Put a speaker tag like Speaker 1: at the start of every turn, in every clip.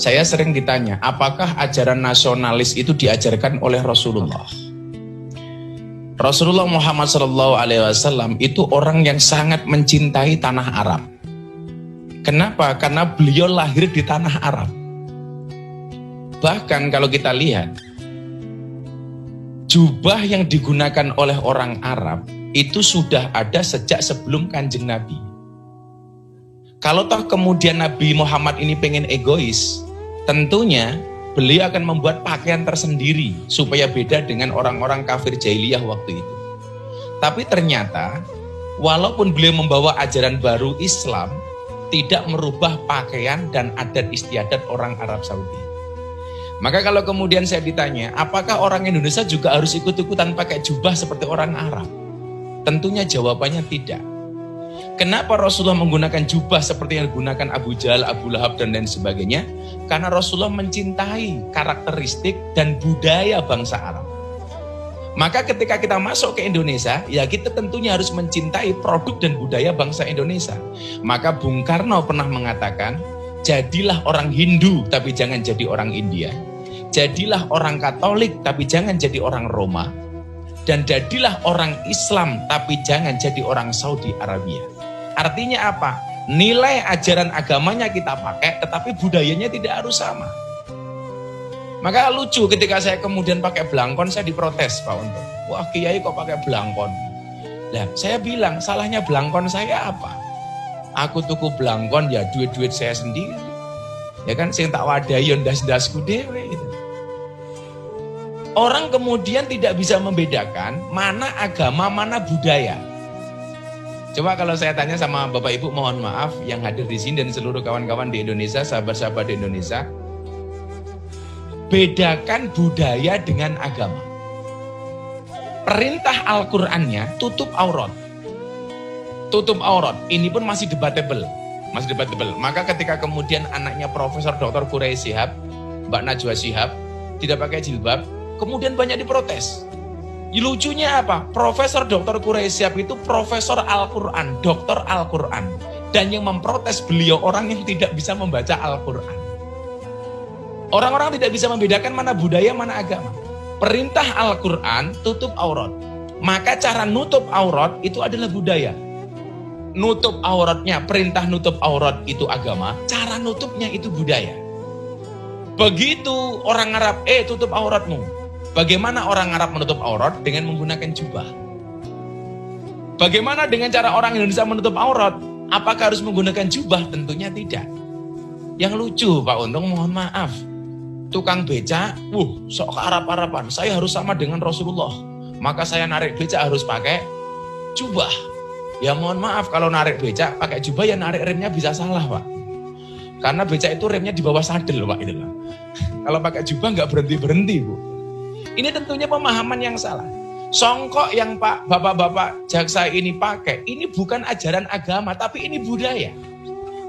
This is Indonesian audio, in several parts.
Speaker 1: Saya sering ditanya, apakah ajaran nasionalis itu diajarkan oleh Rasulullah? Rasulullah Muhammad SAW itu orang yang sangat mencintai tanah Arab. Kenapa? Karena beliau lahir di tanah Arab. Bahkan kalau kita lihat, jubah yang digunakan oleh orang Arab itu sudah ada sejak sebelum Kanjeng Nabi. Kalau toh kemudian Nabi Muhammad ini pengen egois, tentunya beliau akan membuat pakaian tersendiri supaya beda dengan orang-orang kafir jahiliyah waktu itu. Tapi ternyata walaupun beliau membawa ajaran baru Islam, tidak merubah pakaian dan adat istiadat orang Arab Saudi. Maka kalau kemudian saya ditanya, apakah orang Indonesia juga harus ikut-ikutan pakai jubah seperti orang Arab? Tentunya jawabannya tidak. Kenapa Rasulullah menggunakan jubah seperti yang digunakan Abu Jahal, Abu Lahab, dan lain sebagainya? Karena Rasulullah mencintai karakteristik dan budaya bangsa Arab. Maka ketika kita masuk ke Indonesia, ya kita tentunya harus mencintai produk dan budaya bangsa Indonesia. Maka Bung Karno pernah mengatakan, jadilah orang Hindu tapi jangan jadi orang India. Jadilah orang Katolik tapi jangan jadi orang Roma. Dan jadilah orang Islam tapi jangan jadi orang Saudi Arabia. Artinya apa? Nilai ajaran agamanya kita pakai, tetapi budayanya tidak harus sama. Maka lucu ketika saya kemudian pakai belangkon, saya diprotes Pak Unto. Wah Kiai kok pakai belangkon? Lah saya bilang, salahnya belangkon saya apa? Aku tuku belangkon ya duit-duit saya sendiri. Ya kan, sing tak wadahi ndas-ndasku dhewe gitu. Orang kemudian tidak bisa membedakan mana agama, mana budaya. Coba kalau saya tanya sama Bapak Ibu, mohon maaf yang hadir di sini dan seluruh kawan-kawan di Indonesia, sahabat-sahabat di Indonesia, bedakan budaya dengan agama. Perintah Al-Qur'annya tutup aurat. Tutup aurat, ini pun masih debatable. Maka ketika kemudian anaknya Profesor Dr. Quraish Shihab, Mbak Najwa Shihab, tidak pakai jilbab, kemudian banyak diprotes. Lucunya apa? Profesor Dr. Quraish Shihab itu Profesor Al-Quran, Doktor Al-Quran. Dan yang memprotes beliau orang yang tidak bisa membaca Al-Quran. Orang-orang tidak bisa membedakan mana budaya, mana agama. Perintah Al-Quran tutup aurat. Maka cara nutup aurat itu adalah budaya. Nutup auratnya, perintah nutup aurat itu agama. Cara nutupnya itu budaya. Begitu orang Arab, tutup auratmu. Bagaimana orang Arab menutup aurat? Dengan menggunakan jubah. Bagaimana dengan cara orang Indonesia menutup aurat? Apakah harus menggunakan jubah? Tentunya tidak. Yang lucu Pak Untung, mohon maaf. Tukang becak, sok ke Arab-Araban. Saya harus sama dengan Rasulullah. Maka saya narik becak harus pakai jubah. Ya mohon maaf, kalau narik becak pakai jubah ya narik remnya bisa salah Pak. Karena becak itu remnya di bawah sadel Pak. Gitu. Kalau pakai jubah nggak berhenti-berhenti Bu. Ini tentunya pemahaman yang salah. Songkok yang Pak Bapak-bapak jaksa ini pakai, ini bukan ajaran agama, tapi ini budaya.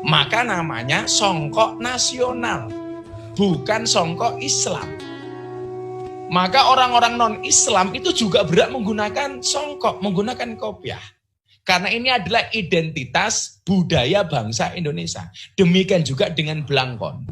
Speaker 1: Maka namanya songkok nasional, bukan songkok Islam. Maka orang-orang non-Islam itu juga berhak menggunakan songkok, menggunakan kopiah. Karena ini adalah identitas budaya bangsa Indonesia. Demikian juga dengan belangkon.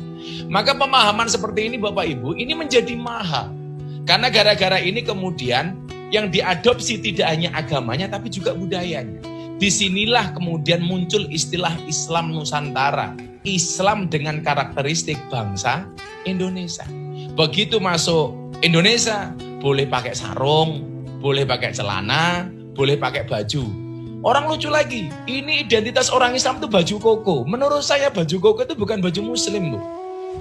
Speaker 1: Maka pemahaman seperti ini Bapak Ibu, ini menjadi mahal. Karena gara-gara ini kemudian yang diadopsi tidak hanya agamanya tapi juga budayanya. Disinilah kemudian muncul istilah Islam Nusantara. Islam dengan karakteristik bangsa Indonesia. Begitu masuk Indonesia, boleh pakai sarung, boleh pakai celana, boleh pakai baju. Orang lucu lagi, ini identitas orang Islam itu baju koko. Menurut saya baju koko itu bukan baju muslim Bu.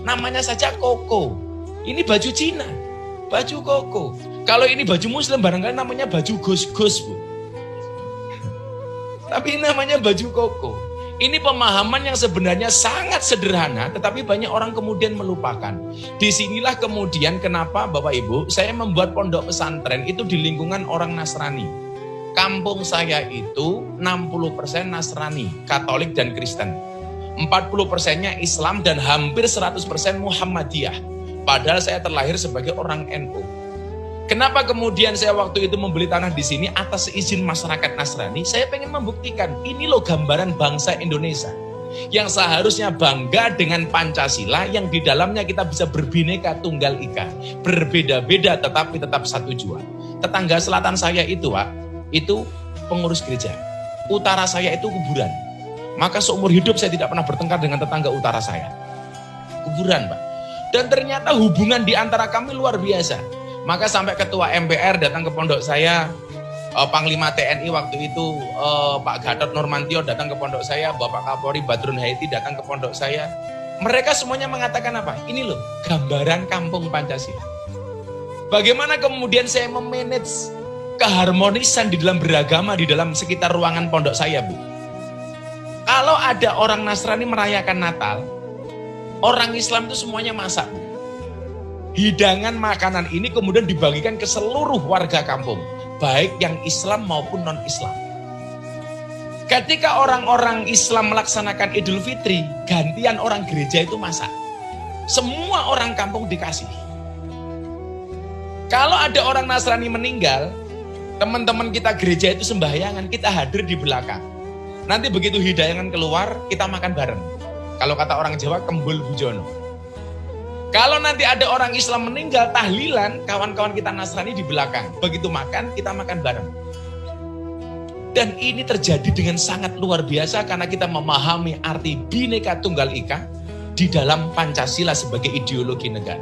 Speaker 1: Namanya saja koko. Ini baju Cina. Baju koko. Kalau ini baju muslim barangkali namanya baju gos-gos Bu. Tapi ini namanya baju koko. Ini pemahaman yang sebenarnya sangat sederhana, tetapi banyak orang kemudian melupakan. Disinilah kemudian kenapa Bapak Ibu, saya membuat pondok pesantren itu di lingkungan orang Nasrani. Kampung saya itu 60% Nasrani, Katolik dan Kristen. 40%-nya Islam dan hampir 100% Muhammadiyah. Padahal saya terlahir sebagai orang NU. Kenapa kemudian saya waktu itu membeli tanah di sini atas izin masyarakat Nasrani? Saya pengen membuktikan ini loh gambaran bangsa Indonesia. yang seharusnya bangga dengan Pancasila yang di dalamnya kita bisa berbineka tunggal ika, berbeda-beda tetapi tetap satu jua. Tetangga selatan saya itu, Pak, itu pengurus gereja. Utara saya itu kuburan. Maka seumur hidup saya tidak pernah bertengkar dengan tetangga utara saya. Kuburan, Pak. Dan ternyata hubungan di antara kami luar biasa. Maka sampai ketua MPR datang ke pondok saya, Panglima TNI waktu itu Pak Gatot Nurmantio datang ke pondok saya, Bapak Kapolri Badrun Haiti datang ke pondok saya. Mereka semuanya mengatakan apa? Ini loh gambaran kampung Pancasila. Bagaimana kemudian saya memanage keharmonisan di dalam beragama di dalam sekitar ruangan pondok saya, Bu. Kalau ada orang Nasrani merayakan Natal, orang Islam itu semuanya masak, Bu. Hidangan makanan ini kemudian dibagikan ke seluruh warga kampung, baik yang Islam maupun non-Islam. Ketika orang-orang Islam melaksanakan Idul Fitri, gantian orang gereja itu masak. Semua orang kampung dikasih. Kalau ada orang Nasrani meninggal, teman-teman kita gereja itu sembahyangan, kita hadir di belakang. Nanti begitu hidangan keluar, kita makan bareng. Kalau kata orang Jawa, kembul bujono. Kalau nanti ada orang Islam meninggal, tahlilan, kawan-kawan kita Nasrani di belakang. Begitu makan, kita makan bareng. Dan ini terjadi dengan sangat luar biasa karena kita memahami arti Bhinneka Tunggal Ika di dalam Pancasila sebagai ideologi negara.